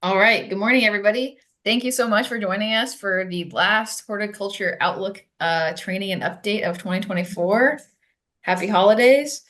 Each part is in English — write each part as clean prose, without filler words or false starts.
All right. Good morning, everybody. Thank you so much for joining us for the last Horticulture Outlook training and update of 2024. Happy holidays.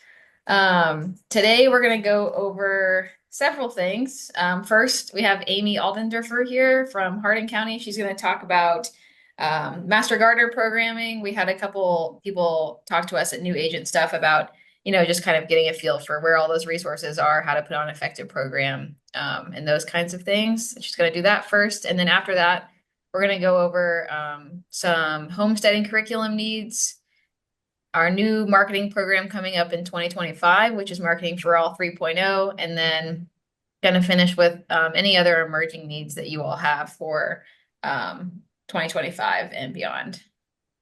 Today, we're going to go over several things. First, we have Amy Aldenderfer here from Hardin County. She's going to talk about Master Gardener programming. We had a couple people talk to us at New Agent stuff about just kind of getting a feel for where all those resources are, how to put on an effective program, and those kinds of things. She's going to do that first. And then after that, we're going to go over some homesteading curriculum needs, our new marketing program coming up in 2025, which is Marketing for All 3.0, and then going to finish with any other emerging needs that you all have for 2025 and beyond.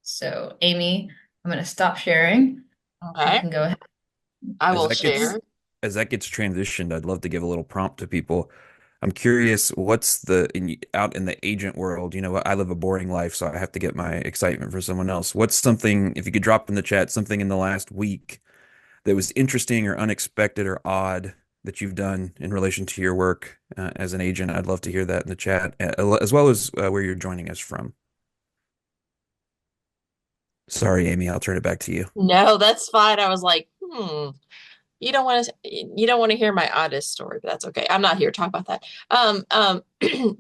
So, Amy, I'm going to stop sharing. You Okay, can go ahead. I As will that gets share. as that gets transitioned, I'd love to give a little prompt to people. I'm curious, what's out in the agent world? I live a boring life, so I have to get my excitement for someone else. What's something, if you could drop in the chat, something in the last week that was interesting or unexpected or odd that you've done in relation to your work as an agent? I'd love to hear that in the chat, as well as where you're joining us from. Sorry, Amy, I'll turn it back to you. No, that's fine. I was like, you don't want to hear my oddest story, but that's okay. I'm not here to talk about that.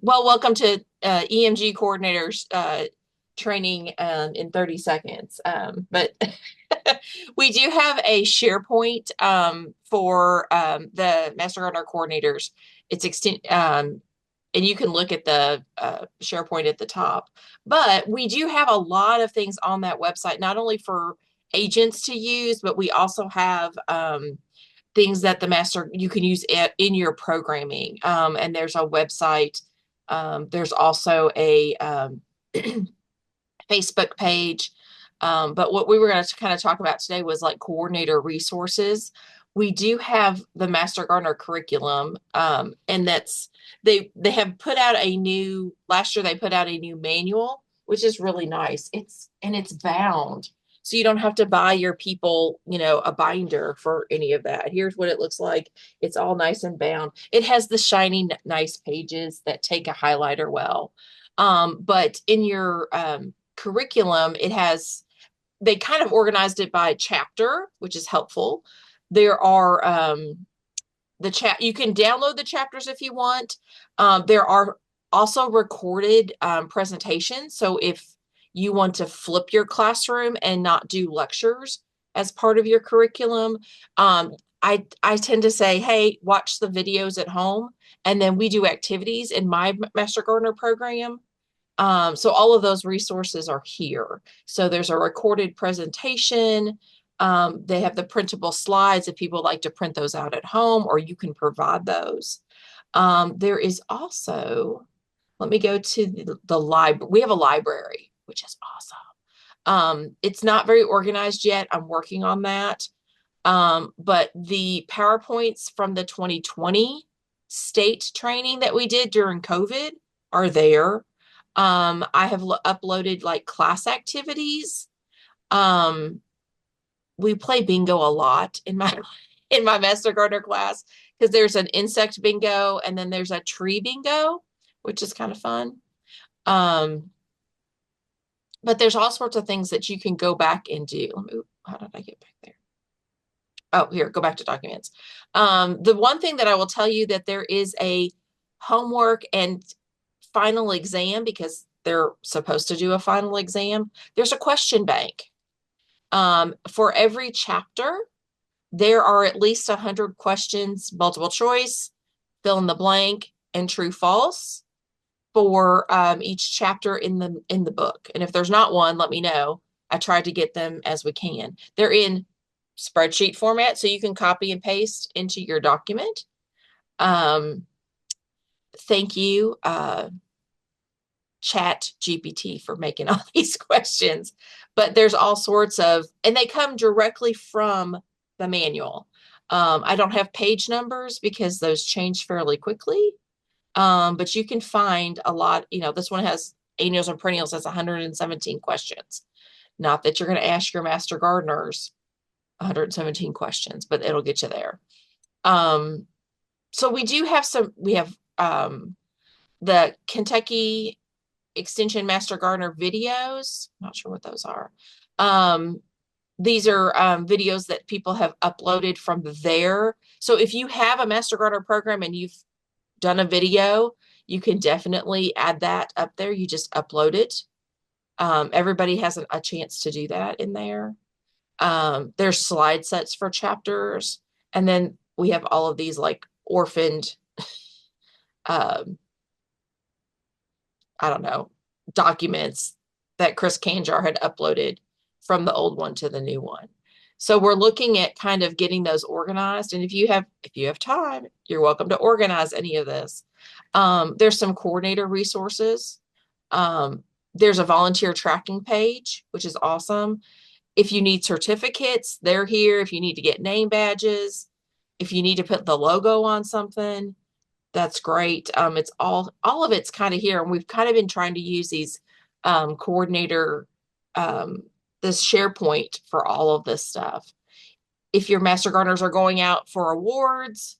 Well, welcome to EMG coordinators training in 30 seconds. But we do have a SharePoint for the Master Gardener coordinators. It's and you can look at the SharePoint at the top. But we do have a lot of things on that website, not only for agents to use, but we also have things that you can use in your programming. And there's a website. There's also a Facebook page. But what we were going to kind of talk about today was like coordinator resources. We do have the Master Gardener curriculum, and they have put out a new last year. They put out a new manual, which is really nice. It's bound, so you don't have to buy your people, a binder for any of that. Here's what it looks like. It's all nice and bound. It has the shiny, nice pages that take a highlighter well. But in your curriculum, they kind of organized it by chapter, which is helpful. There are you can download the chapters if you want. There are also recorded presentations. So if you want to flip your classroom and not do lectures as part of your curriculum, I tend to say, hey, watch the videos at home, and then we do activities in my Master Gardener program. So all of those resources are here. So there's a recorded presentation. They have the printable slides if people like to print those out at home, or you can provide those. There is also, let me go to the library. We have a library, which is awesome. It's not very organized yet. I'm working on that. But the PowerPoints from the 2020 state training that we did during COVID are there. I have uploaded like class activities. Um, we play bingo a lot in my in my Master Gardener class because there's an insect bingo and then there's a tree bingo, which is kind of fun. Um, but there's all sorts of things that you can go back and do. Ooh, how did I get back there? Oh, here, go back to documents. The one thing that I will tell you that there is a homework and final exam because they're supposed to do a final exam. There's a question bank. For every chapter, there are at least 100 questions, multiple choice, fill in the blank, and true false for each chapter in the book. And if there's not one, let me know. I try to get them as we can. They're in spreadsheet format, so you can copy and paste into your document. Thank you, Chat GPT, for making all these questions. But there's all sorts of, and they come directly from the manual. I don't have page numbers because those change fairly quickly. But you can find a lot, this one has annuals and perennials has 117 questions. Not that you're going to ask your master gardeners 117 questions, but it'll get you there. So we have the Kentucky Extension Master Gardener videos. Not sure what those are. These are videos that people have uploaded from there. So if you have a Master Gardener program and you've done a video, you can definitely add that up there. You just upload it. Everybody has a chance to do that in there. There's slide sets for chapters. And then we have all of these like orphaned, um, I don't know, documents that Chris Kanjar had uploaded from the old one to the new one. So we're looking at kind of getting those organized. And if you have time, you're welcome to organize any of this. There's some coordinator resources. There's a volunteer tracking page, which is awesome. If you need certificates, they're here. If you need to get name badges, if you need to put the logo on something, that's great. It's all of it's kind of here, and we've kind of been trying to use these coordinator this SharePoint for all of this stuff. If your master gardeners are going out for awards,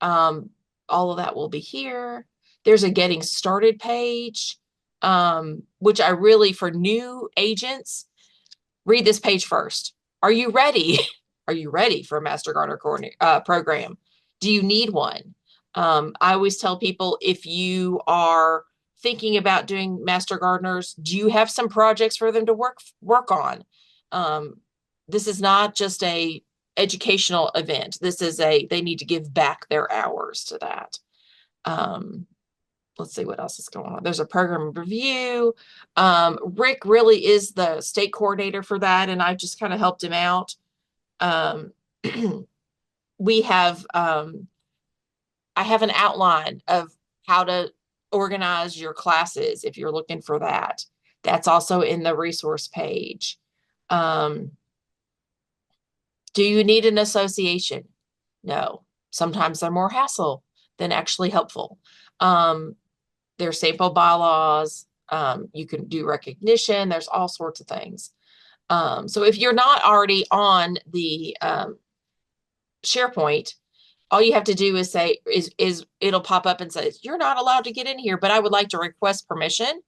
all of that will be here. There's a getting started page, which I really, for new agents, read this page first. Are you ready? Are you ready for a master gardener program? Do you need one? I always tell people, if you are thinking about doing master gardeners, do you have some projects for them to work on? This is not just a educational event. This is they need to give back their hours to that. Let's see what else is going on. There's a program review. Rick really is the state coordinator for that, and I just kind of helped him out. We have I have an outline of how to organize your classes if you're looking for that. That's also in the resource page. Do you need an association? No. Sometimes they're more hassle than actually helpful. There's sample bylaws. You can do recognition. There's all sorts of things. So if you're not already on the SharePoint, all you have to do is say, it'll pop up and says, you're not allowed to get in here, but I would like to request permission.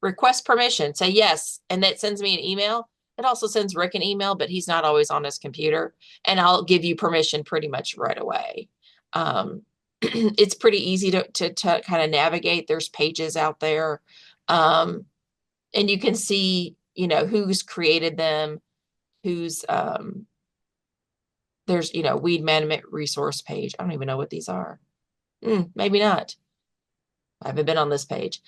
Request permission. Say yes. And that sends me an email. It also sends Rick an email, but he's not always on his computer. And I'll give you permission pretty much right away. It's pretty easy to kind of navigate. There's pages out there. And you can see, who's created them, who's, there's, weed management resource page. I don't even know what these are. Maybe not. I haven't been on this page.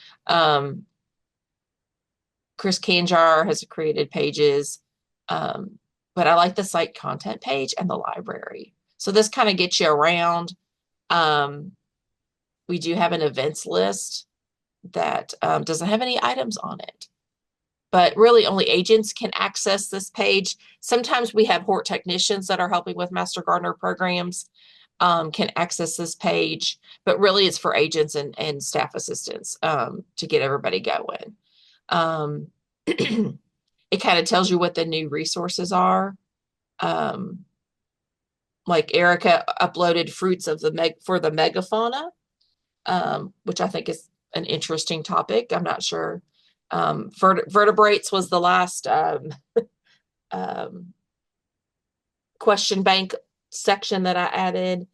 Chris Kanjar has created pages, but I like the site content page and the library. So this kind of gets you around. We do have an events list that doesn't have any items on it, but really only agents can access this page. Sometimes we have hort technicians that are helping with master gardener programs can access this page, but really it's for agents and staff assistants to get everybody going. It kind of tells you what the new resources are. Like Erica uploaded fruits of for the megafauna, which I think is an interesting topic. I'm not sure. Vertebrates was the last question bank section that I added.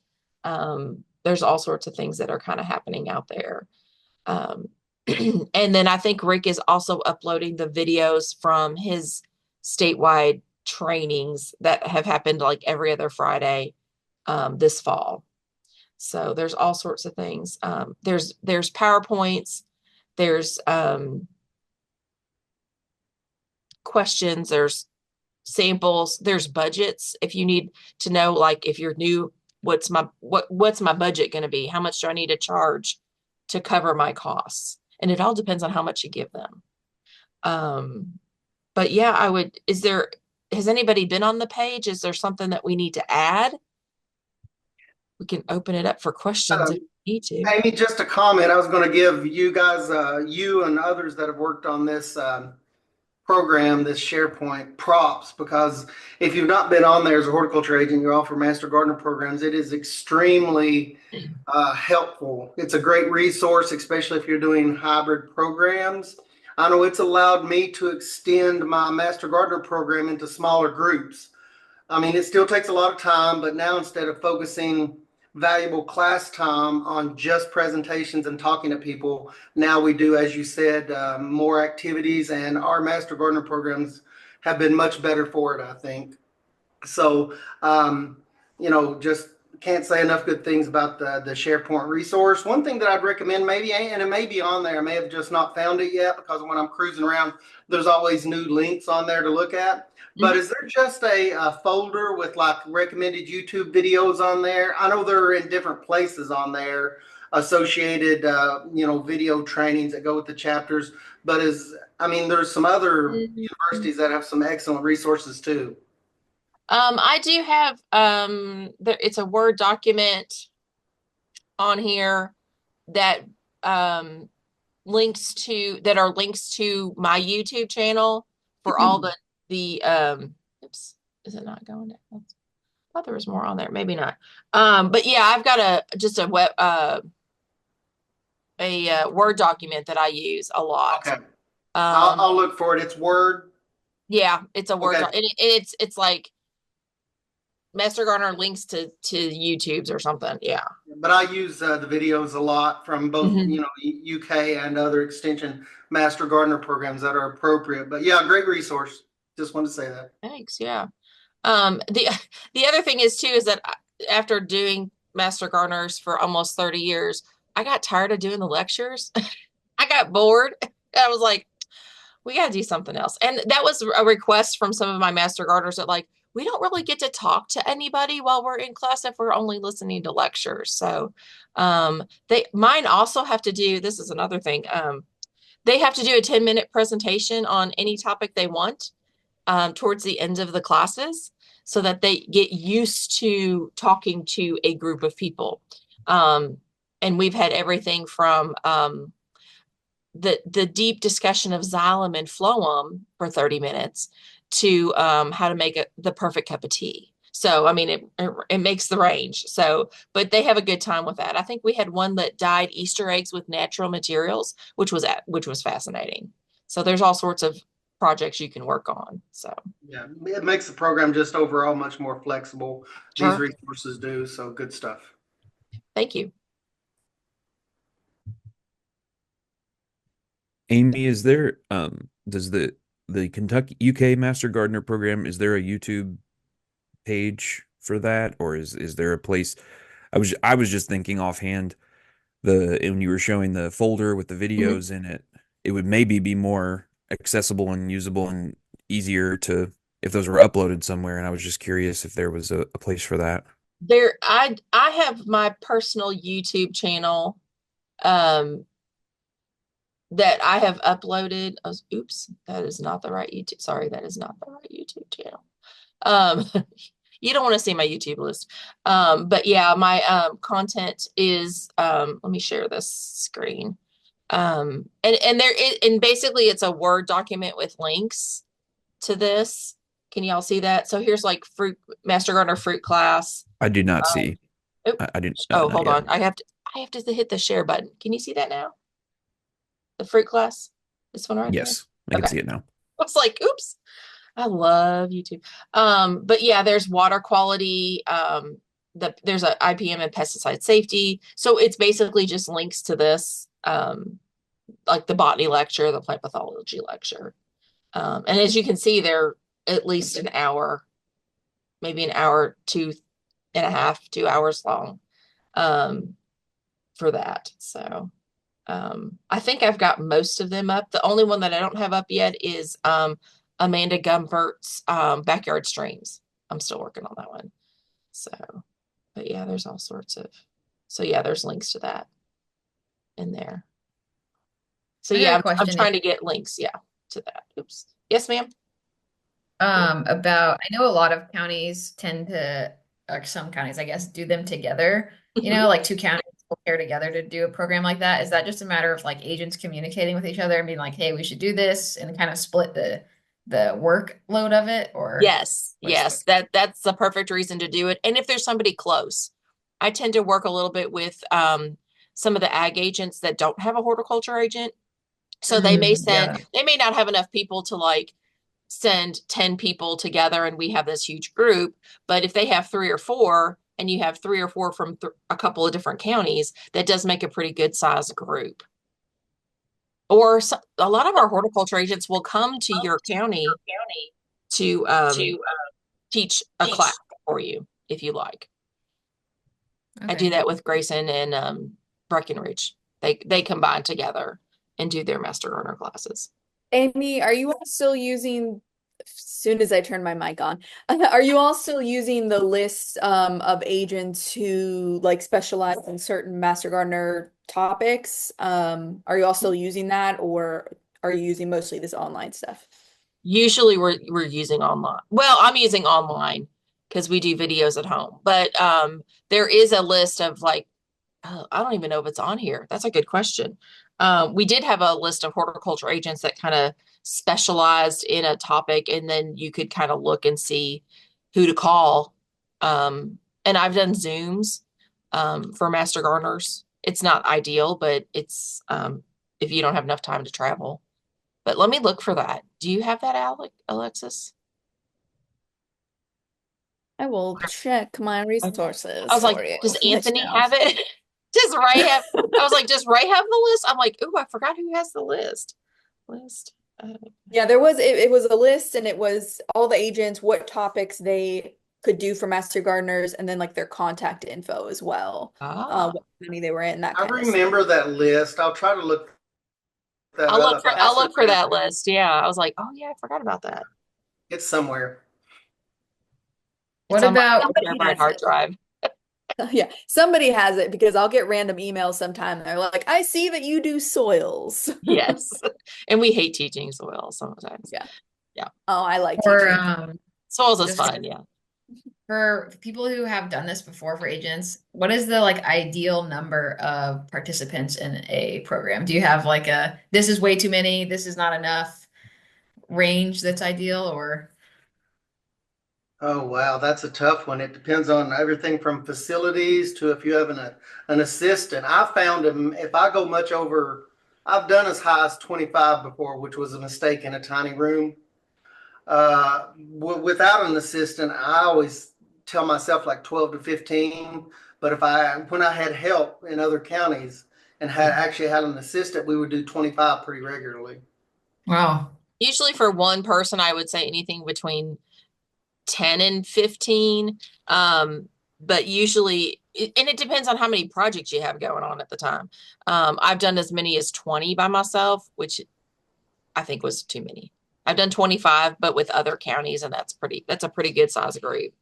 There's all sorts of things that are kind of happening out there. And then I think Rick is also uploading the videos from his statewide trainings that have happened like every other Friday this fall. So there's all sorts of things. There's PowerPoints, there's questions, there's samples, there's budgets. If you need to know, like if you're new, what's my budget going to be? How much do I need to charge to cover my costs? And it all depends on how much you give them. But yeah, has anybody been on the page? Is there something that we need to add? We can open it up for questions if you need to. Amy, just a comment. I was going to give you guys, you and others that have worked on this, program, this SharePoint, props, because if you've not been on there as a horticulture agent, you offer Master Gardener programs. It is extremely helpful. It's a great resource, especially if you're doing hybrid programs. I know it's allowed me to extend my Master Gardener program into smaller groups. I mean, it still takes a lot of time, but now instead of focusing valuable class time on just presentations and talking to people, now we do, as you said, more activities, and our Master Gardener programs have been much better for it, I think. So, just can't say enough good things about the SharePoint resource. One thing that I'd recommend, maybe, and it may be on there, I may have just not found it yet because when I'm cruising around, there's always new links on there to look at. But is there just a folder with like recommended YouTube videos on there? I know they're in different places on there, associated, video trainings that go with the chapters. But there's some other universities that have some excellent resources too. I do have it's a Word document on here that links to my YouTube channel for all the oops, is it not going down? I thought there was more on there, maybe not. But yeah, I've got a Word document that I use a lot. Okay. I'll look for it. It's Word. Yeah, it's a Word Okay. doc, and it's like Master Gardener links to YouTube's or something. Yeah. But I use the videos a lot from both, UK and other extension Master Gardener programs that are appropriate. But yeah, great resource. Just wanted to say that. Thanks. Yeah. The other thing is too is that after doing Master Gardeners for almost 30 years, I got tired of doing the lectures. I got bored. I was like, we got to do something else. And that was a request from some of my Master Gardeners that like, we don't really get to talk to anybody while we're in class if we're only listening to lectures. So mine also have to do, this is another thing. They have to do a 10-minute presentation on any topic they want towards the end of the classes so that they get used to talking to a group of people. And we've had everything from the deep discussion of xylem and phloem for 30 minutes to how to make the perfect cup of tea. So, I mean, it makes the range. So, but they have a good time with that. I think we had one that dyed Easter eggs with natural materials, which was fascinating. So there's all sorts of projects you can work on. So yeah, it makes the program just overall much more flexible. Sure. These resources do. So good stuff. Thank you. Amy, is there does the Kentucky UK Master Gardener program, is there a YouTube page for that, or is there a place? I was just thinking offhand, when you were showing the folder with the videos in it, it would maybe be more accessible and usable and easier to if those were uploaded somewhere, and I was just curious if there was a place for that. I have my personal YouTube channel that I have uploaded. Oops, that is not the right YouTube. Sorry, that is not the right YouTube channel. You don't want to see my YouTube list. But yeah, my content is let me share this screen. And basically it's a Word document with links to this. Can y'all see that? So here's like Master Gardener fruit class. I do not see. I didn't. Oh, hold on. I have to hit the share button. Can you see that now? The fruit class. This one right there. Yes, I can see it now. I was like, oops. I love YouTube. But yeah, there's water quality. There's a IPM and pesticide safety. So it's basically just links to this, like the botany lecture, the plant pathology lecture. And as you can see, they're at least an hour, maybe an hour, 2.5, 2 hours long, for that. So, I think I've got most of them up. The only one that I don't have up yet is, Amanda Gumpert's, Backyard Streams. I'm still working on that one. So, but yeah, there's all sorts of, so yeah, there's links to that in there. So yeah, I'm trying to get links, to that. Oops. Yes, ma'am. I know a lot of counties tend to, or some counties, I guess, do them together. Like two counties will pair together to do a program like that. Is that just a matter of like agents communicating with each other and being like, hey, we should do this, and kind of split the the workload of it, or Yes, what's yes, that's the perfect reason to do it. And if there's somebody close, I tend to work a little bit with some of the ag agents that don't have a horticulture agent. So yeah. they may not have enough people to like send 10 people together and we have this huge group. But if they have three or four and you have three or four from a couple of different counties, that does make a pretty good sized group. Or a lot of our horticulture agents will come to your county to teach a class for you if you like. I do Okay. that with Grayson and Breckenridge. They combine together and do their master learner classes. Amy, are you all still using, as soon as I turn my mic on, are you all still using the list of agents who like specialize in certain Master Gardener topics? Are you all still using that, or are you using mostly this online stuff? Usually we're using online. Well, I'm using online because we do videos at home. But there is a list of like, I don't even know if it's on here. That's a good question. We did have a list of horticulture agents that kind of specialized in a topic, and then you could kind of look and see who to call. And I've done Zooms for master gardeners. It's not ideal, but it's if you don't have enough time to travel. But let me look for that. Do you have that, Alexis? I will check my Okay. resources I was like, for you. does Let you Anthony know. have it? Does Ray have? I was like, does Ray have the list? I'm like, oh, I forgot who has the list. List. Yeah, there was it was a list, and it was all the agents, what topics they could do for Master Gardeners, and then like their contact info as well. Ah, What county they were in, that I kind of stuff. remember that list. I'll try to look that up. I I'll have to look for admit, that list. Yeah, I was like, oh yeah, I forgot about that. it's somewhere. It's What on my about Somebody my has hard it. drive. Yeah, somebody has it because I'll get random emails sometime. They're like, I see that you do soils. Yes, and we hate teaching soil sometimes. Yeah. Yeah, Oh, I like or teaching. soils is just fun. Yeah. for people who have done this before for agents, what is the like ideal number of participants in a program? Do you have like a this is way too many, this is not enough range that's ideal, or Oh, wow, that's a tough one. It depends on everything from facilities to if you have an assistant. I found them, if I go much over, I've done as high as 25 before, which was a mistake in a tiny room. Without an assistant, I always tell myself like 12 to 15. But when I had help in other counties and had actually had an assistant, we would do 25 pretty regularly. wow. Usually for one person, I would say anything between 10 and 15. But usually, and it depends on how many projects you have going on at the time. I've done as many as 20 by myself, which I think was too many. I've done 25, but with other counties, and that's a pretty good size group.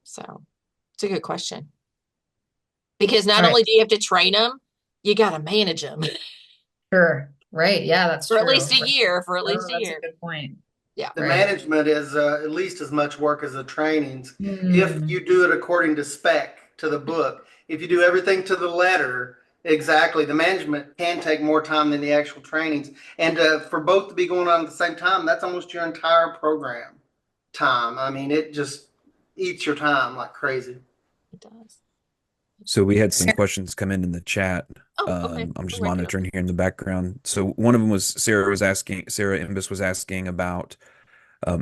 So it's a good question. Because not All right. only do you have to train them, you got to manage them Sure. Right. Yeah, that's for at true. least a year, for at Oh, least a that's a year. good point. Yeah. The Right. management is at least as much work as the trainings. If Hmm. you do it according to spec, to the book, if you do everything to the letter, exactly, the management can take more time than the actual trainings. And for both to be going on at the same time, that's almost your entire program time. I mean, it just eats your time like crazy. It does. So we had some questions come in the chat. Oh, okay. I'm just We're ready. monitoring here in the background. So one of them was Sarah Imbus was asking about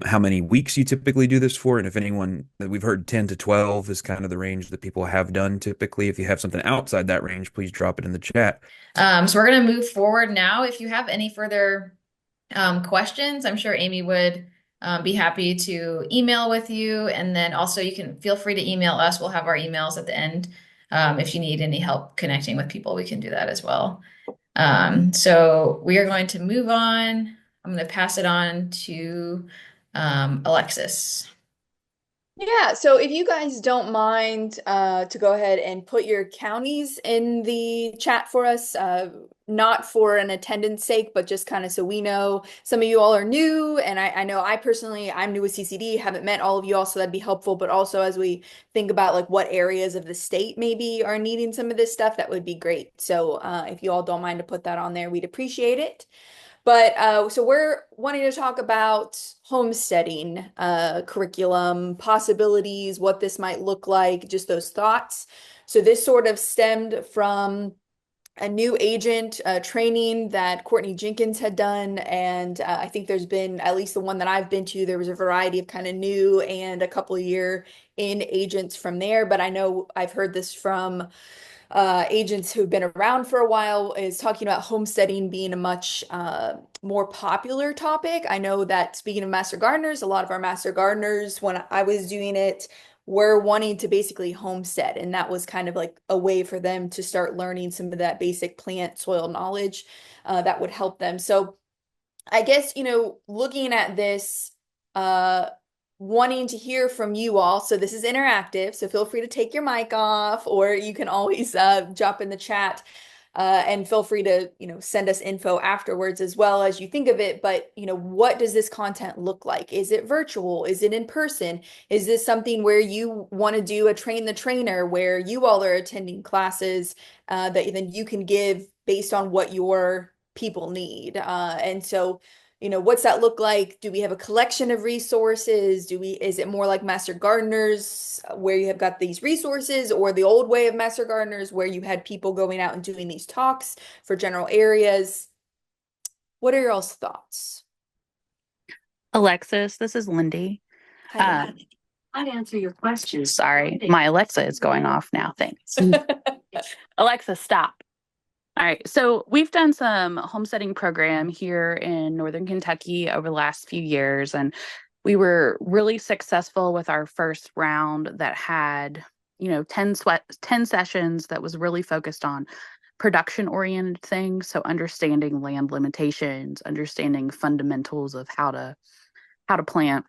how many weeks you typically do this for, and if anyone that we've heard 10 to 12 is kind of the range that people have done typically. If you have something outside that range, please drop it in the chat. So we're gonna move forward now. If you have any further questions, I'm sure Amy would be happy to email with you. And then also you can feel free to email us. We'll have our emails at the end. If you need any help connecting with people, we can do that as well. So we are going to move on. I'm going to pass it on to Alexis. Yeah, so if you guys don't mind to go ahead and put your counties in the chat for us, not for an attendance sake, but just kind of so we know. Some of you all are new, and I know I personally, I'm new with CCD, haven't met all of you all, so that'd be helpful. But also as we think about like what areas of the state maybe are needing some of this stuff, that would be great. So if you all don't mind to put that on there, we'd appreciate it. But so we're wanting to talk about homesteading curriculum possibilities, what this might look like, just those thoughts. So this sort of stemmed from a new agent training that Courtney Jenkins had done. And I think there's been, at least the one that I've been to, there was a variety of kind of new and a couple of year in agents from there. But I know I've heard this from agents who've been around for a while, is talking about homesteading being a much more popular topic. I know that, speaking of master gardeners, a lot of our master gardeners, when I was doing it, were wanting to basically homestead. And that was kind of like a way for them to start learning some of that basic plant soil knowledge that would help them. So I guess, looking at this, uh, wanting to hear from you all. So this is interactive, so feel free to take your mic off, or you can always drop in the chat. And feel free to, send us info afterwards as well as you think of it. But, what does this content look like? Is it virtual? Is it in person? Is this something where you want to do a train the trainer, where you all are attending classes that then you can give based on what your people need? And so, what's that look like? Do we have a collection of resources? Is it more like Master Gardeners where you have got these resources, or the old way of Master Gardeners where you had people going out and doing these talks for general areas? What are your all's thoughts? Alexis, this is Lindy. Hi, Lindy. I'd answer your question. Sorry, my Alexa is going off now. Thanks. Alexa, stop. All right. So we've done some homesteading program here in Northern Kentucky over the last few years, and we were really successful with our first round that had, 10 sessions that was really focused on production oriented things. So understanding land limitations, understanding fundamentals of how to plant.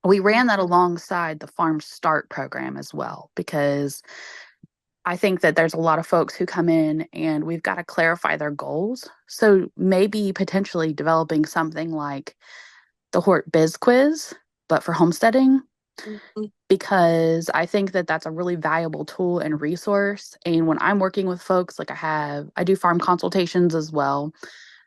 We ran that alongside the Farm Start program as well, because I think that there's a lot of folks who come in and we've got to clarify their goals. So maybe potentially developing something like the Hort Biz Quiz, but for homesteading, because I think that that's a really valuable tool and resource. And when I'm working with folks, like I do farm consultations as well.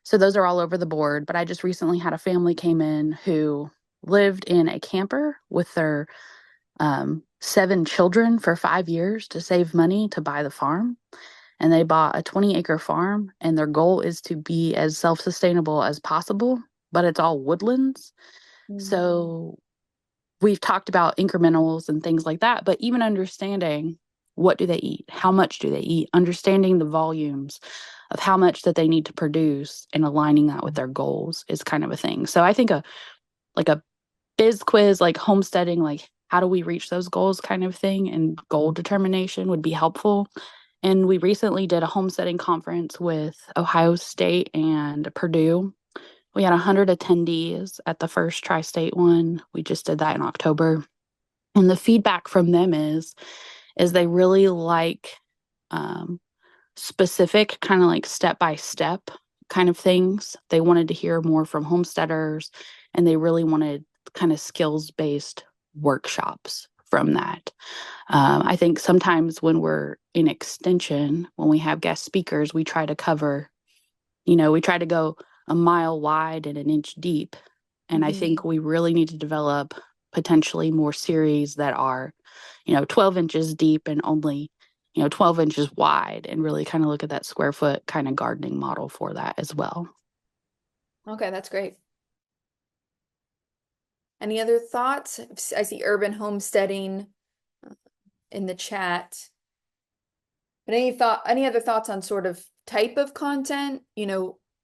So those are all over the board. But I just recently had a family came in who lived in a camper with their 7 children for 5 years to save money to buy the farm. And they bought a 20-acre farm, and their goal is to be as self-sustainable as possible, but it's all woodlands. So we've talked about incrementals and things like that, but even understanding what do they eat, how much do they eat, understanding the volumes of how much that they need to produce and aligning that with their goals is kind of a thing. So I think a biz quiz, like homesteading, like how do we reach those goals kind of thing, and goal determination would be helpful. And we recently did a homesteading conference with Ohio State and Purdue. We had 100 attendees at the first tri-state one. We just did that in October. And the feedback from them is they really like specific kind of like step-by-step kind of things. They wanted to hear more from homesteaders, and they really wanted kind of skills-based workshops from that. I think sometimes when we're in extension, when we have guest speakers, we try to cover, we try to go a mile wide and an inch deep. And I think we really need to develop potentially more series that are, 12 inches deep and only, 12 inches wide, and really kind of look at that square foot kind of gardening model for that as well. Okay, that's great. Any other thoughts? I see urban homesteading in the chat. But any other thoughts on sort of type of content?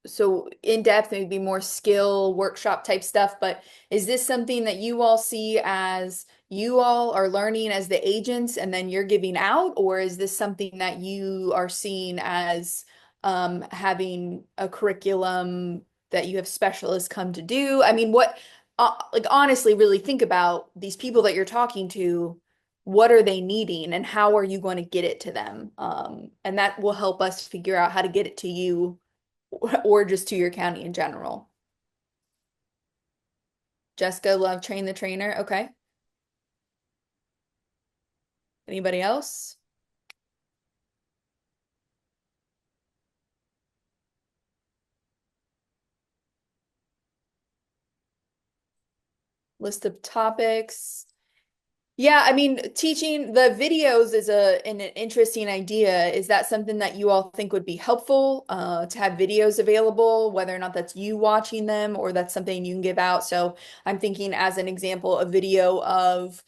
So in depth, maybe more skill workshop type stuff, but is this something that you all see as you all are learning as the agents and then you're giving out, or is this something that you are seeing as having a curriculum that you have specialists come to do? I mean, like honestly, really think about these people that you're talking to. What are they needing, and how are you going to get it to them? And that will help us figure out how to get it to you, or just to your county in general. Jessica, love train the trainer. Okay. Anybody else? list of topics. Yeah, I mean, teaching the videos is an interesting idea. Is that something that you all think would be helpful to have videos available, whether or not that's you watching them or that's something you can give out? So I'm thinking as an example, a video of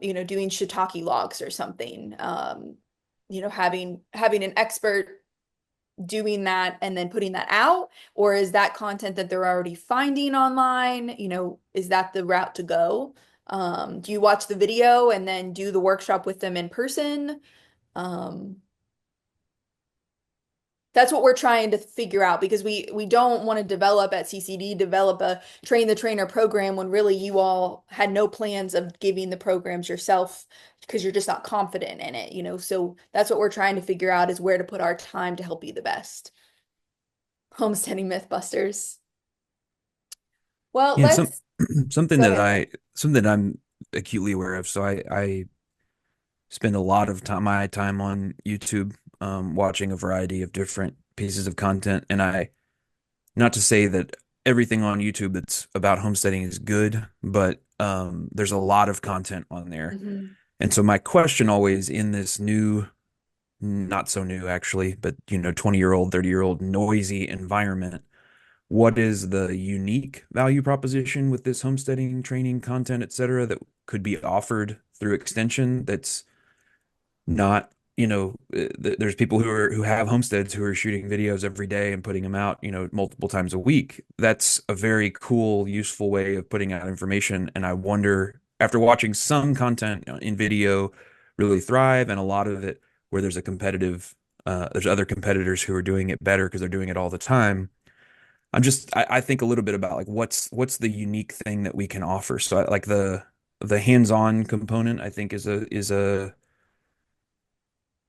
doing shiitake logs or something. Having an expert doing that and then putting that out, or is that content that they're already finding online? Is that the route to go? Do you watch the video and then do the workshop with them in person? Um, that's what we're trying to figure out, because we don't want to develop at CCD, develop a train the trainer program when really you all had no plans of giving the programs yourself because you're just not confident in it. So that's what we're trying to figure out, is where to put our time to help you the best. Homesteading Mythbusters. Well, Yeah, let's something go that ahead. I'm acutely aware of. So I spend a lot of my time on YouTube, watching a variety of different pieces of content. And not to say that everything on YouTube that's about homesteading is good, but there's a lot of content on there. Mhm. And so my question always in this new, not so new actually, but 20-year-old, 30-year-old noisy environment, what is the unique value proposition with this homesteading training content, et cetera, that could be offered through extension that's not, there's people who have homesteads who are shooting videos every day and putting them out, multiple times a week. That's a very cool, useful way of putting out information. And I wonder, after watching some content in video really thrive, and a lot of it where there's other competitors who are doing it better because they're doing it all the time. I think a little bit about like what's the unique thing that we can offer. So like the hands-on component, I think is a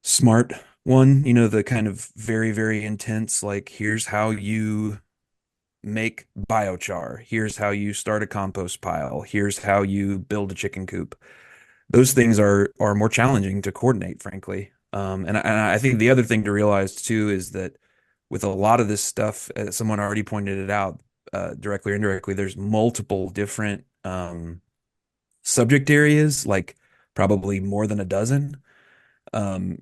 smart one, the kind of very, very intense, like here's how you make biochar, here's how you start a compost pile, here's how you build a chicken coop. Those things are more challenging to coordinate, frankly. And I think the other thing to realize too is that with a lot of this stuff, as someone already pointed it out, directly or indirectly, there's multiple different subject areas, like probably more than a dozen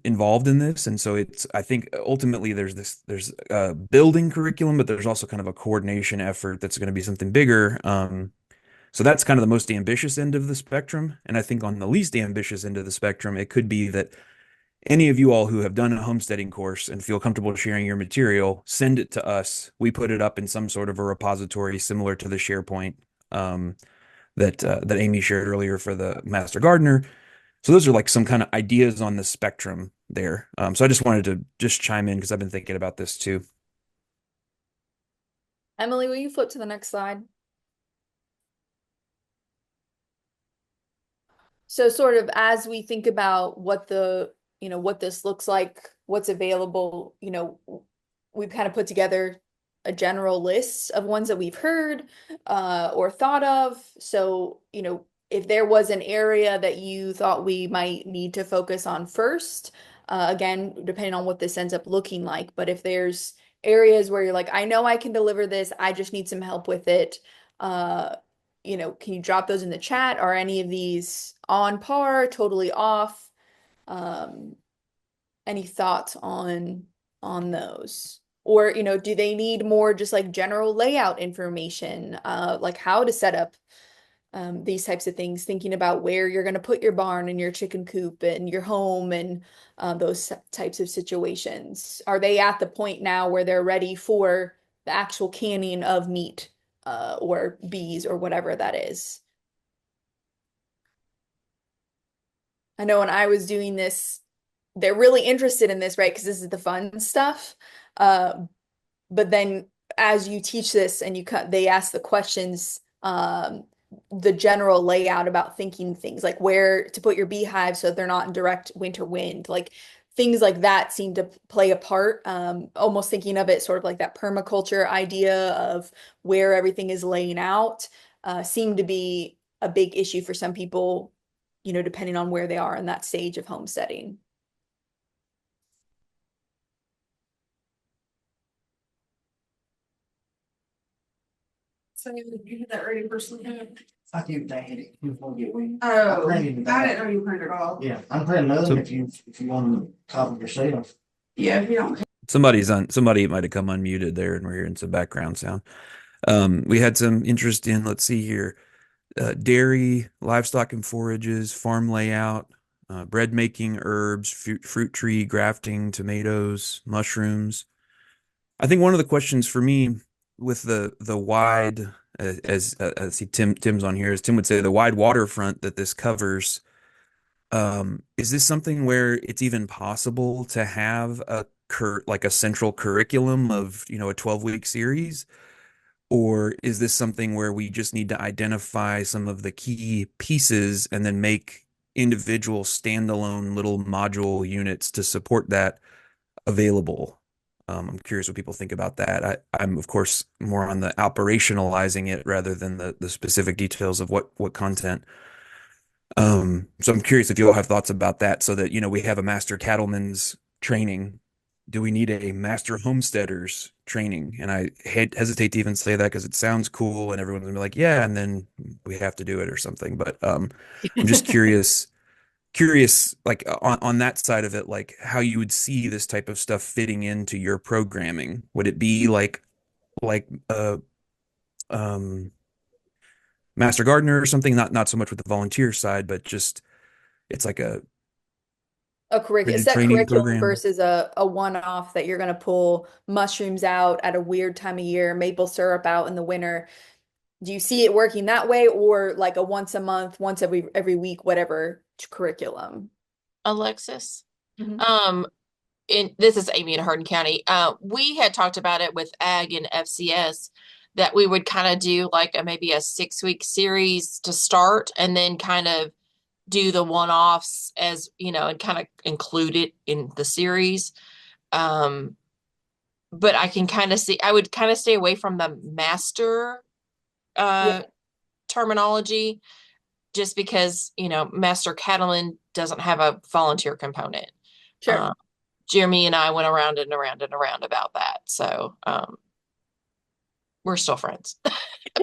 involved in this. And so I think ultimately there's a building curriculum, but there's also kind of a coordination effort that's going to be something bigger. So that's kind of the most ambitious end of the spectrum. And I think on the least ambitious end of the spectrum, it could be that any of you all who have done a homesteading course and feel comfortable sharing your material, send it to us. We put it up in some sort of a repository similar to the SharePoint that Amy shared earlier for the Master Gardener. So those are like some kind of ideas on the spectrum there. So I just wanted to just chime in because I've been thinking about this too. Emily, will you flip to the next slide? So sort of as we think about what what this looks like, what's available, we've kind of put together a general list of ones that we've heard or thought of. So, if there was an area that you thought we might need to focus on first, again, depending on what this ends up looking like, but if there's areas where you're like, I know I can deliver this, I just need some help with it, uh, can you drop those in the chat? Are any of these on par, totally off? Um, any thoughts on those? Or, do they need more just like general layout information, like how to set up these types of things, thinking about where you're going to put your barn and your chicken coop and your home and those types of situations? Are they at the point now where they're ready for the actual canning of meat or bees or whatever that is? I know when I was doing this, they're really interested in this, right? Because this is the fun stuff. Uh, but then as you teach this and they ask the questions, the general layout about thinking things like where to put your beehive so they're not in direct winter wind, like things like that seem to play a part. Almost thinking of it sort of like that permaculture idea of where everything is laying out, seem to be a big issue for some people, depending on where they are in that stage of homesteading. So you did that already personally? I do that headache. You won't get weed. Oh, I I printed didn't that. know you printed all. Yeah, I'm printing another So one if you want to copy yourself. Yeah, if you don't. somebody might have come unmuted there and we're hearing some background sound. We had some interest in, let's see here, dairy, livestock and forages, farm layout, bread making, herbs, fruit tree grafting, tomatoes, mushrooms. I think one of the questions for me with the wide, as I see Tim's on here, as Tim would say, the wide waterfront that this covers, is this something where it's even possible to have like a central curriculum of, a 12-week series? Or is this something where we just need to identify some of the key pieces and then make individual standalone little module units to support that available? I'm curious what people think about that. I'm of course more on the operationalizing it rather than the specific details of what content. So I'm curious if you all have thoughts about that so that, we have a master cattleman's training. Do we need a master homesteader's training? And I hesitate to even say that because it sounds cool and everyone's gonna be like, yeah, and then we have to do it or something. But I'm just curious, like on that side of it, like how you would see this type of stuff fitting into your programming. Would it be like um Master Gardener or something? Not so much with the volunteer side, but just it's like a A rigid set training curriculum program. versus a one-off that you're going to pull mushrooms out at a weird time of year, maple syrup out in the winter. Do you see it working that way, or like a once a month, once every week, whatever curriculum? Alexis. Mhm. This is Amy in Hardin County. We had talked about it with Ag and FCS that we would kind of do like maybe a 6-week series to start and then kind of do the one-offs as, and kind of include it in the series. But I would kind of stay away from the master Yeah, terminology just because, Master Cattleman doesn't have a volunteer component. sure. Jeremy and I went around and around and around about that. So, we're still friends.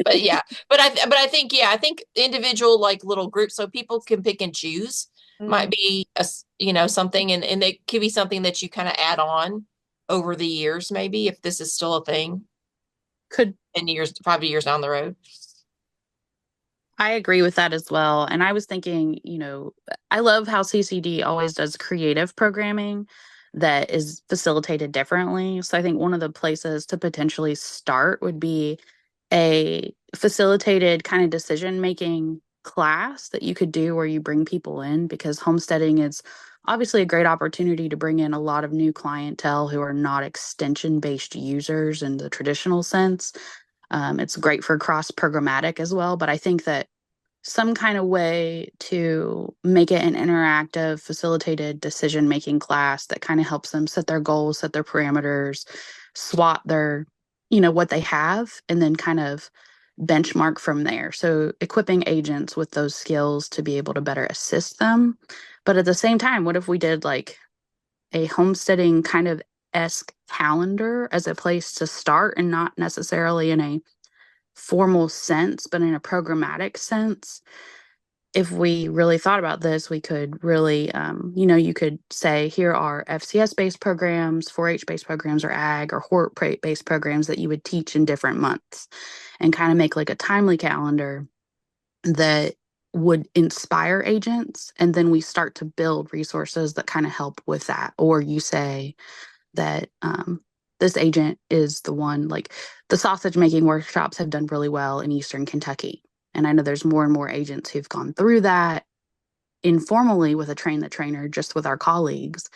But yeah, I think individual like little groups so people can pick and choose might be something and it could be something that you kind of add on over the years, maybe if this is still a thing Could 10 years, 5 years down the road. I agree with that as well. And I was thinking, I love how CCD always does creative programming that is facilitated differently. So I think one of the places to potentially start would be a facilitated kind of decision making class that you could do where you bring people in, because homesteading is obviously a great opportunity to bring in a lot of new clientele who are not extension based users in the traditional sense. It's great for cross programmatic as well, but I think that some kind of way to make it an interactive, facilitated decision making class that kind of helps them set their goals, set their parameters, SWOT their, what they have, and then kind of benchmark from there. So equipping agents with those skills to be able to better assist them. But at the same time, what if we did like a homesteading kind of esque calendar as a place to start, and not necessarily in a formal sense, but in a programmatic sense? If we really thought about this, we could really, you could say, here are FCS based programs, 4-H based programs, or ag or hort based programs that you would teach in different months, and kind of make like a timely calendar that would inspire agents. And then we start to build resources that kind of help with that. Or you say that this agent is the one, like the sausage making workshops have done really well in Eastern Kentucky. And I know there's more and more agents who've gone through that informally with a train the trainer, just with our colleagues.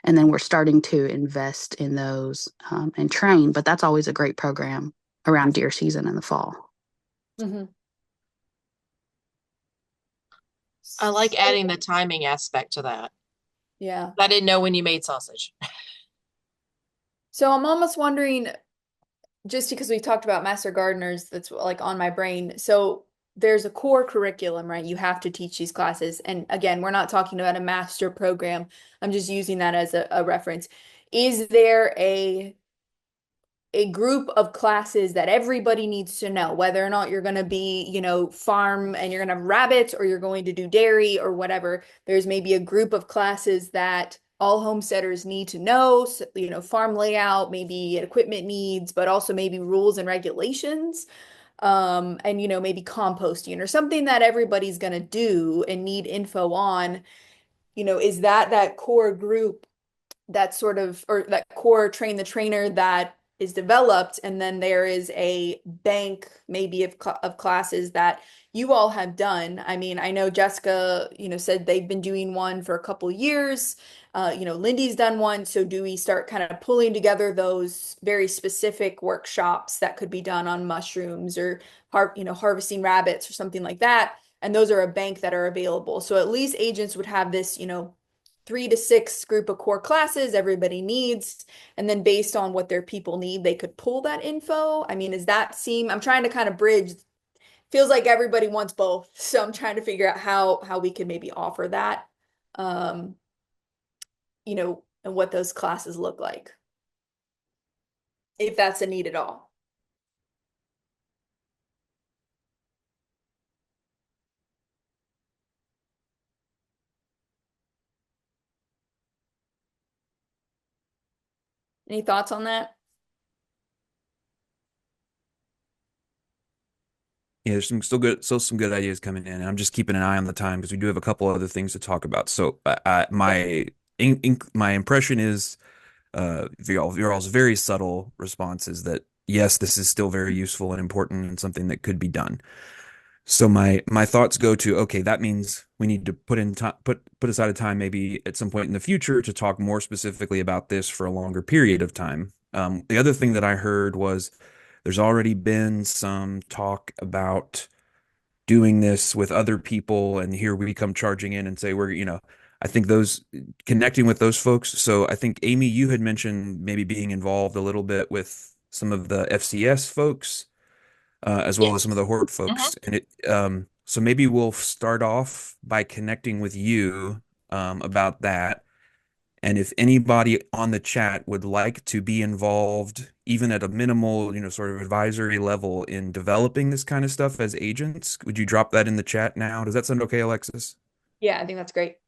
And then we're starting to invest in those and train. But that's always a great program around deer season in the fall. Mm-hmm. I like adding the timing aspect to that. Yeah. I didn't know when you made sausage. So I'm almost wondering, just because we've talked about master gardeners, that's like on my brain. So there's a core curriculum, right? You have to teach these classes. And again, we're not talking about a master program. I'm just using that as a reference. Is there a a group of classes that everybody needs to know, whether or not you're going to be, farm and you're going to have rabbits or you're going to do dairy or whatever. There's maybe a group of classes that all homesteaders need to know, so, farm layout, maybe equipment needs, but also maybe rules and regulations. And maybe composting or something that everybody's going to do and need info on, is that core group that sort of, or that core train the trainer that is developed, and then there is a bank maybe of classes that you all have done. I mean, I know Jessica, said they've been doing one for a couple years. Lindy's done one. So do we start kind of pulling together those very specific workshops that could be done on mushrooms or harvesting rabbits or something like that? And those are a bank that are available. So at least agents would have this, 3 to 6 group of core classes everybody needs, and then based on what their people need, they could pull that info. I mean, I'm trying to kind of bridge, feels like everybody wants both, so I'm trying to figure out how we can maybe offer that, um, and what those classes look like, if that's a need at all. Any thoughts on that? Yeah, there's still some good ideas coming in. I'm just keeping an eye on the time because we do have a couple other things to talk about. So, my impression is, your all's very subtle responses that yes, this is still very useful and important and something that could be done. So my thoughts go to, okay, that means we need to put aside a time maybe at some point in the future to talk more specifically about this for a longer period of time. The other thing that I heard was there's already been some talk about doing this with other people, and here we come charging in and say I think those connecting with those folks. So I think Amy, you had mentioned maybe being involved a little bit with some of the FCS folks, as well as some of Yes. the Hort Mhm. folks. And so maybe we'll start off by connecting with you about that. And if anybody on the chat would like to be involved, even at a minimal, sort of advisory level in developing this kind of stuff as agents, would you drop that in the chat now? Does that sound okay, Alexis? Yeah, I think that's great.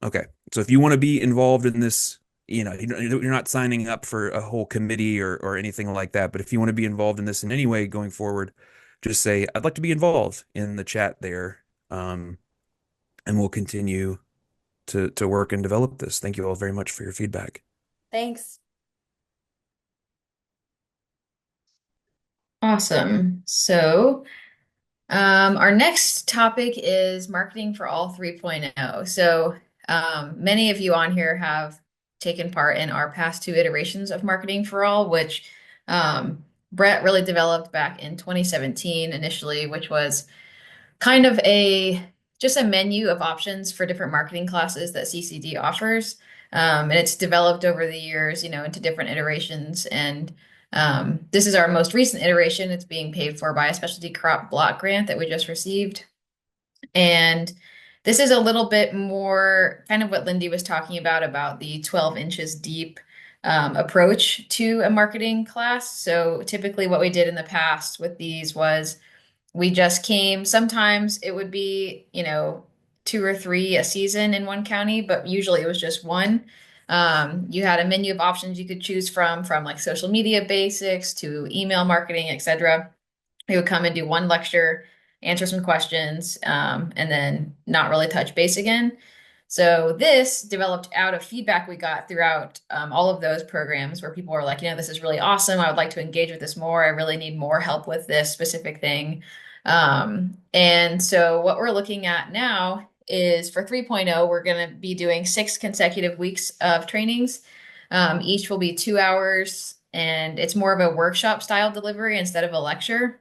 Okay. So if you want to be involved in this, you're not signing up for a whole committee or anything like that. But if you want to be involved in this in any way going forward, just say, I'd like to be involved in the chat there. And we'll continue to work and develop this. Thank you all very much for your feedback. Thanks. Awesome. So, our next topic is marketing for all 3.0. So, many of you on here have taken part in our past two iterations of marketing for all, which Brett really developed back in 2017 initially, which was kind of just a menu of options for different marketing classes that CCD offers. And it's developed over the years, into different iterations. And this is our most recent iteration. It's being paid for by a specialty crop block grant that we just received. And this is a little bit more kind of what Lindy was talking about the 12 inches deep approach to a marketing class. So typically what we did in the past with these was we just came, sometimes it would be, 2 or 3 a season in one county, but usually it was just one. You had a menu of options you could choose from like social media basics to email marketing, etc. We would come and do one lecture, answer some questions, and then not really touch base again. So this developed out of feedback we got throughout all of those programs where people were like, this is really awesome. I would like to engage with this more. I really need more help with this specific thing. And so what we're looking at now is for 3.0, we're going to be doing 6 consecutive weeks of trainings. Each will be 2 hours, and it's more of a workshop style delivery instead of a lecture.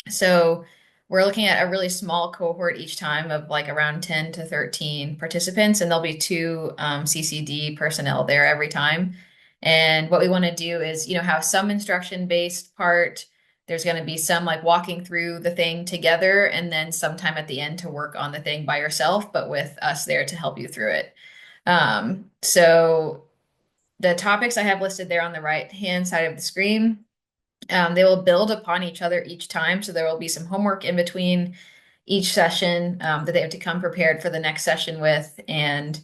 So we're looking at a really small cohort each time of like around 10 to 13 participants, and there'll be 2 CCD personnel there every time. And what we want to do is, have some instruction based part. There's going to be some like walking through the thing together, and then sometime at the end to work on the thing by yourself, but with us there to help you through it. So the topics I have listed there on the right-hand side of the screen. They will build upon each other each time. So there will be some homework in between each session that they have to come prepared for the next session with. And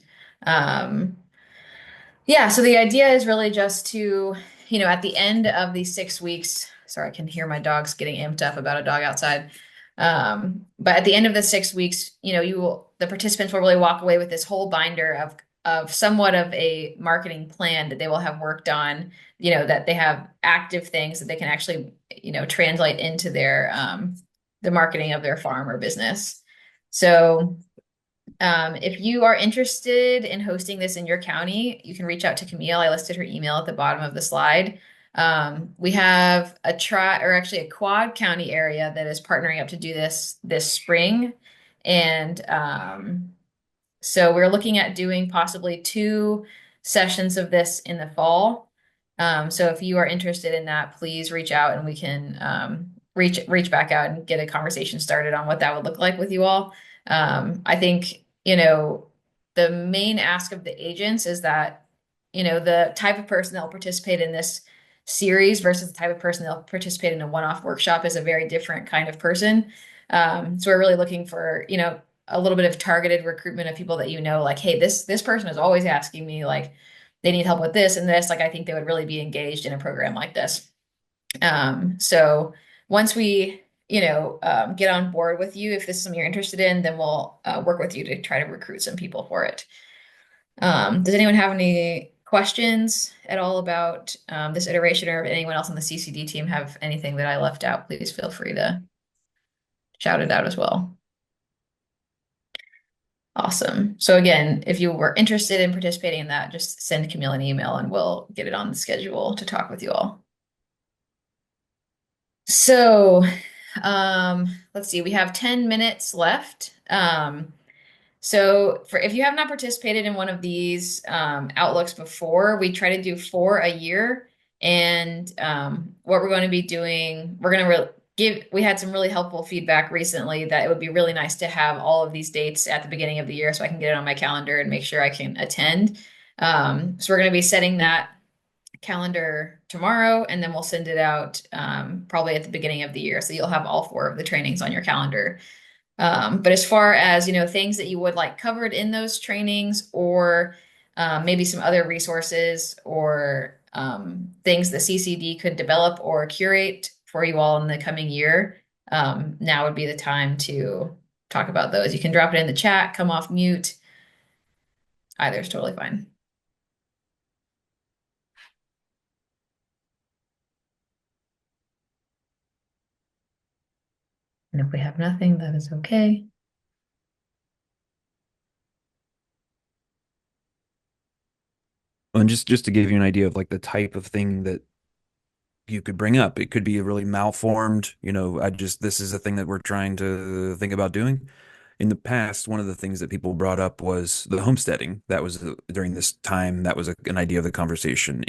yeah, so the idea is really just to, at the end of these 6 weeks, sorry, I can hear my dogs getting amped up about a dog outside. But at the end of the 6 weeks, the participants will really walk away with this whole binder of somewhat of a marketing plan that they will have worked on, that they have active things that they can actually, translate into the marketing of their farm or business. So if you are interested in hosting this in your county, you can reach out to Camille. I listed her email at the bottom of the slide. We have a quad county area that is partnering up to do this spring. And so we're looking at doing possibly 2 sessions of this in the fall. So if you are interested in that, please reach out and we can reach back out and get a conversation started on what that would look like with you all. I think, the main ask of the agents is that, the type of person that will participate in this series versus the type of person that will participate in a one-off workshop is a very different kind of person. So we're really looking for, a little bit of targeted recruitment of people that, like, hey, this person is always asking me, like, they need help with this and this. Like, I think they would really be engaged in a program like this. So once we get on board with you, if this is something you're interested in, then we'll work with you to try to recruit some people for it. Does anyone have any questions at all about this iteration, or if anyone else on the CCD team have anything that I left out? Please feel free to shout it out as well. Awesome. So again, if you were interested in participating in that, just send Camille an email and we'll get it on the schedule to talk with you all. So let's see, we have 10 minutes left. So if you have not participated in one of these outlooks before, we try to do 4 a year. And what we're going to be doing, we had some really helpful feedback recently that it would be really nice to have all of these dates at the beginning of the year so I can get it on my calendar and make sure I can attend. So we're going to be setting that calendar tomorrow, and then we'll send it out probably at the beginning of the year. So you'll have all 4 of the trainings on your calendar. But as far as, things that you would like covered in those trainings, or maybe some other resources or things the CCD could develop or curate for you all in the coming year, now would be the time to talk about those. You can drop it in the chat, come off mute. Either is totally fine. And if we have nothing, that is okay. And just to give you an idea of like the type of thing that you could bring up, it could be a really malformed, this is a thing that we're trying to think about doing. In the past, one of the things that people brought up was the homesteading. That was during this time, that was an idea of the conversation.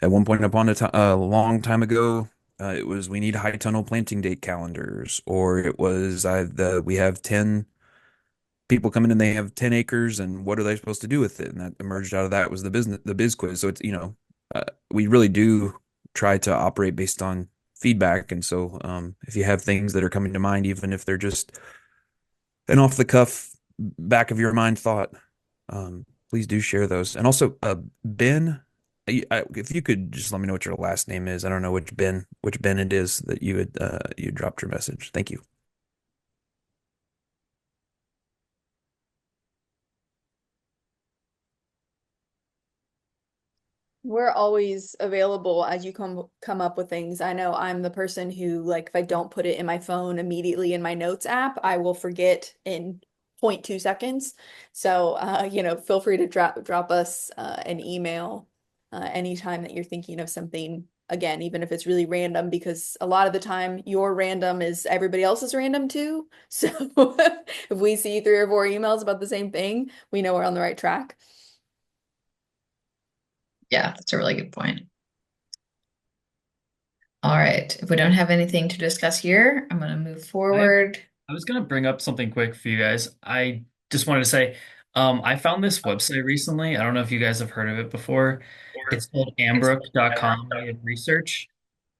At one point upon a long time ago, it was we need high tunnel planting date calendars, or it was we have 10 people come in and they have 10 acres, and what are they supposed to do with it? And that emerged out of that was the biz quiz. So it's, we really do try to operate based on feedback. And so if you have things that are coming to mind, even if they're just an off the cuff back of your mind thought, please do share those. And also, Ben, if you could just let me know what your last name is. I don't know which Ben it is that you dropped your message. Thank you. We're always available as you come up with things. I know I'm the person who, like, if I don't put it in my phone immediately in my notes app, I will forget in 0.2 seconds. So feel free to drop us an email anytime that you're thinking of something. Again, even if it's really random, because a lot of the time your random is everybody else's random too. So if we see 3 or 4 emails about the same thing, we know we're on the right track. Yeah, that's a really good point. All right. If we don't have anything to discuss here, I'm going to move forward. I was going to bring up something quick for you guys. I just wanted to say, I found this website recently. I don't know if you guys have heard of it before. It's called ambrook.com native research.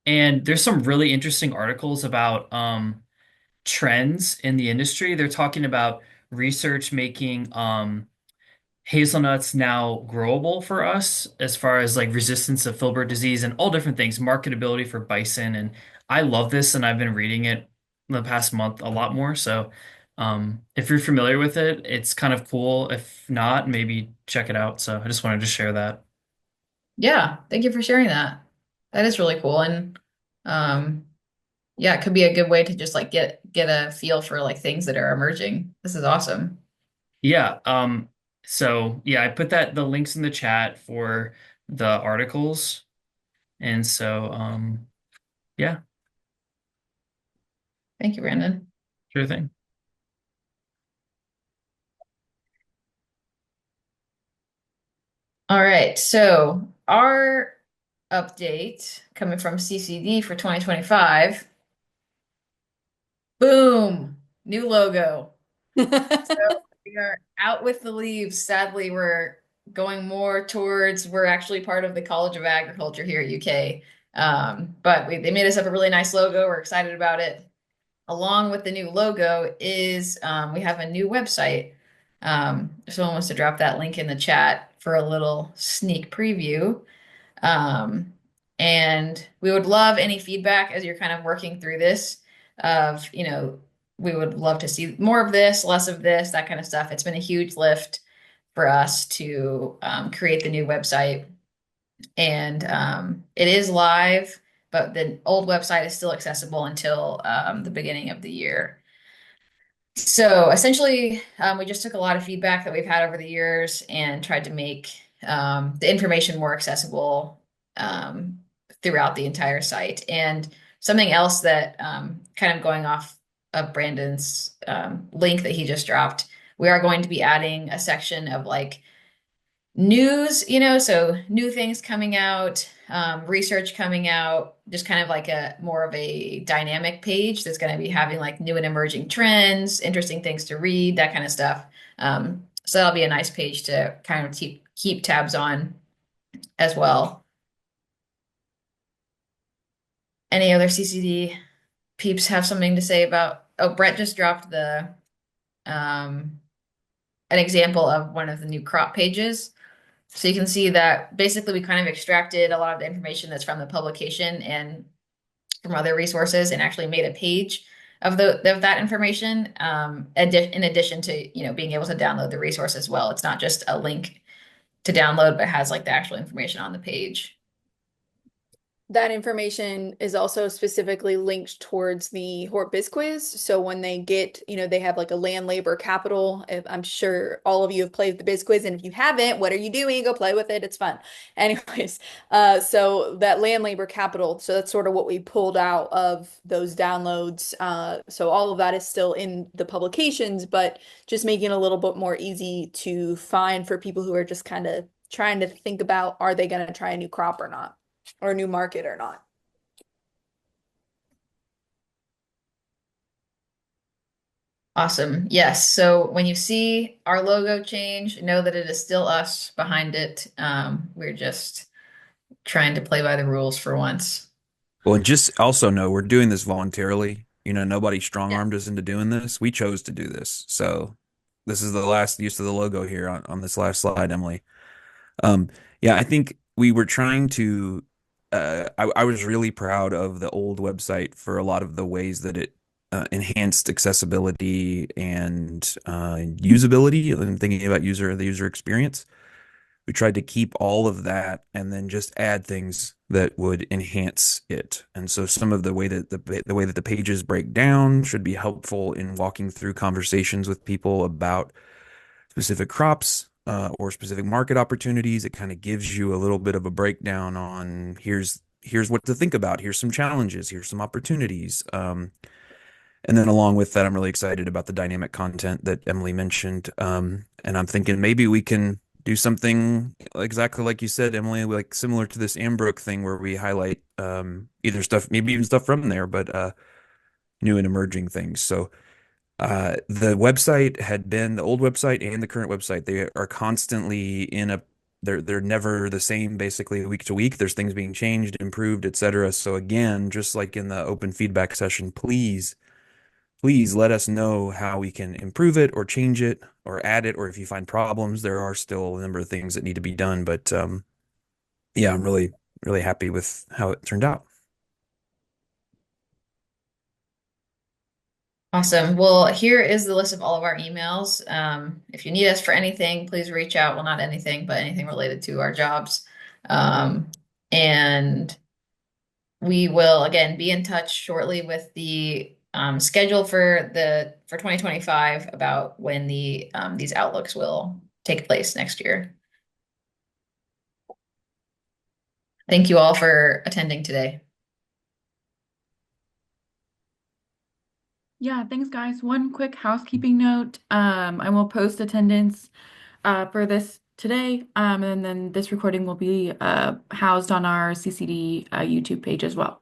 And there's some really interesting articles about trends in the industry. They're talking about research making hazelnuts now growable for us as far as like resistance of filbert disease and all different things, marketability for bison. And I love this and I've been reading it in the past month a lot more. So if you're familiar with it, it's kind of cool. If not, maybe check it out. So I just wanted to share that. Yeah, thank you for sharing that. That is really cool. And um, yeah, it could be a good way to just like get a feel for like things that are emerging. This is awesome. Yeah. So yeah, I put the links in the chat for the articles. And so yeah, Thank you, Brandon. sure thing. All right, so our update coming from CCD for 2025. Boom, new logo. We are out with the leaves. Sadly, we're going more towards, we're actually part of the College of Agriculture here at UK. But they made us up a really nice logo. We're excited about it. Along with the new logo is we have a new website. If someone wants to drop that link in the chat for a little sneak preview. Um, and we would love any feedback as you're kind of working through this of, we would love to see more of this, less of this, that kind of stuff. It's been a huge lift for us to create the new website. And it is live, but the old website is still accessible until the beginning of the year. So essentially, we just took a lot of feedback that we've had over the years and tried to make the information more accessible throughout the entire site. And something else that kind of going off of Brandon's link that he just dropped, we are going to be adding a section of like news, so new things coming out, research coming out, just kind of like a more of a dynamic page that's going to be having like new and emerging trends, interesting things to read, that kind of stuff. So that'll be a nice page to kind of keep tabs on as well. Any other CCD peeps have something to say about? Oh, Brett just dropped an example of one of the new crop pages. So you can see that basically we kind of extracted a lot of the information that's from the publication and from other resources and actually made a page of that information. In addition to, being able to download the resource as well. It's not just a link to download, but has like the actual information on the page. That information is also specifically linked towards the Hort Biz quiz. So when they get, they have like a land labor capital. I'm sure all of you have played the biz quiz, and if you haven't, what are you doing? Go play with it. It's fun. Anyways, so that land labor capital, so that's sort of what we pulled out of those downloads. So all of that is still in the publications, but just making it a little bit more easy to find for people who are just kind of trying to think about, are they going to try a new crop or not? Or a new market or not. Awesome. Yes. So when you see our logo change, know that it is still us behind it. We're just trying to play by the rules for once. Well, and just also know we're doing this voluntarily. Nobody Yeah. strong-armed us into doing this. We chose to do this. So this is the last use of the logo here on this last slide, Emily. Yeah, I think we were trying to I was really proud of the old website for a lot of the ways that it enhanced accessibility and usability and thinking about the user experience. We tried to keep all of that and then just add things that would enhance it. And so some of the way that the way that the pages break down should be helpful in walking through conversations with people about specific crops or specific market opportunities. It kind of gives you a little bit of a breakdown on here's what to think about. Here's some challenges. Here's some opportunities. And then along with that, I'm really excited about the dynamic content that Emily mentioned. And I'm thinking maybe we can do something exactly like you said, Emily, like similar to this Ambrook thing where we highlight either stuff, maybe even stuff from there, but new and emerging things. So The website had been the old website and the current website. They are constantly in a they're never the same basically week to week. There's things being changed, improved, etc. So again, just like in the open feedback session, please let us know how we can improve it or change it or add it, or if you find problems. There are still a number of things that need to be done, but yeah, I'm really happy with how it turned out. Awesome. Well, here is the list of all of our emails. If you need us for anything, please reach out. Well, not anything, but anything related to our jobs. And we will again be in touch shortly with the schedule for 2025 about when these outlooks will take place next year. Thank you all for attending today. Yeah, thanks, guys. One quick housekeeping note. I will post attendance for this today, and then this recording will be housed on our CCD YouTube page as well.